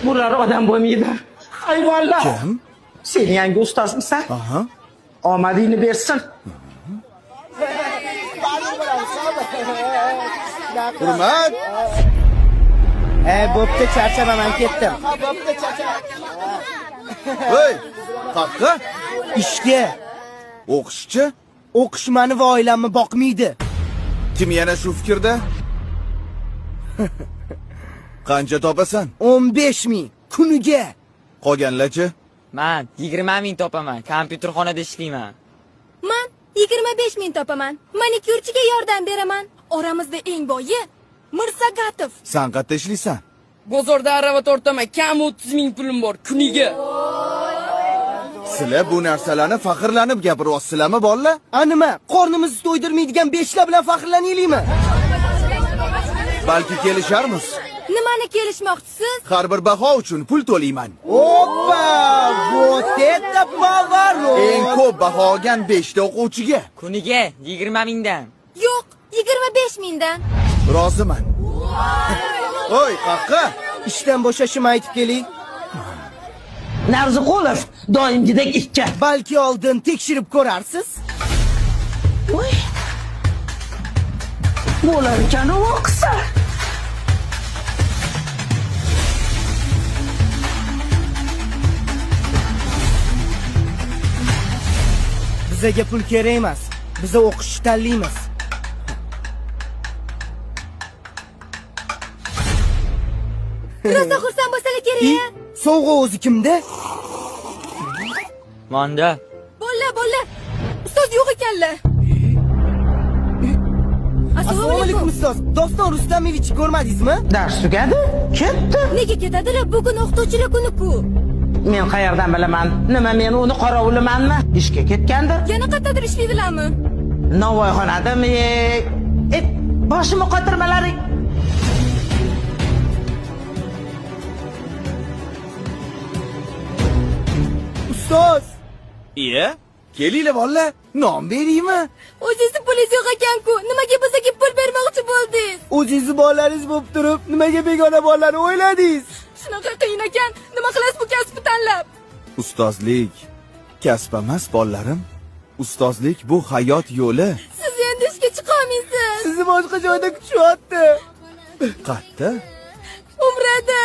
Bular odam bo'lmaydi. Hayvonlar. Kim? Sen yangi ustozmisan? Aha. Omadingni bersin. Hurmat. Bo'pti, charchaman, ketdim. Voy, qaqqa? Ishga. O'qishchi? O'qish meni va oilamni boqmaydi. Kim yana shu fikrda? Qancha topasan? 15 ming kuniga. Qolganlarchi? Men 20 ming topaman. Kompyuterxonada ishlayman. Men 25 ming topaman. Manikyurchiga yordam beraman. Oramizda eng boyi Mirsagatov. Sen qayerda ishlaysan? Bozorda arava tortaman. Kam 30 ming pulim bor kuniga. Sizlar bu narsalarni faxrlanib gapiryapsizlarmi, bolalar? Nima? Qornimizni to'ydirmaydigan beshlar bilan faxrlanaylikmi? Balki kelisharmiz. Nimani kelishmoqchisiz? Har bir baho uchun pul to'layman. Oppa! Вот это поворот! Eng ko'p baho olgan 5 ta o'quvchiga. Kuniga 20 mingdan. Yo'q, 25 mingdan. Roziman. Voy, qaqqa? Ishdan bo'shashimni aytib keling. Narziqulov doimgidek ikki. Balki oldin tekshirib ko'rarsiz. Voy. Bo'lar ekan o'qisa. Bizaga pul kerak emas. Biz o'qishni tanlaymiz. Rosa xursand bo'lsalar kerak. Sovg'a o'zi kimda? Manda. Bolla. Ustoz yo'q ekanlar. Assalomu alaykum ustoz. Doston Rustamovich ko'rmadingizmi? Dars tugadi. Ketdi. Nega ketadilar? Bugun o'qituvchilar kuni-ku. Men qayerdan bilaman? Nima men uni qorovulimanmi? Ishga ketgandir. Yana qayerdadir ishlaydilarmi? Navoiyxonadami? Boshimni qotirmalaring. Ustoz, Iya? Kelinglar bolalar, non beraymi? O'zingizni pulingiz yo'q ekan-ku. Nimaga bizga pul bermoqchi bo'ldingiz? o'zingizni bolalaringiz bo'lib turib, nimaga begona bolalarni o'yladingiz? Shunaqa qiyin ekan. Nima qilasiz bu kasbni tanlab? Ustozlik kasb emas, bolalarim. Ustozlik bu hayot yo'li. Siz endi ishga chiqolmaysiz. Sizni boshqa joyda kutishyapti. Qatta? Umrada.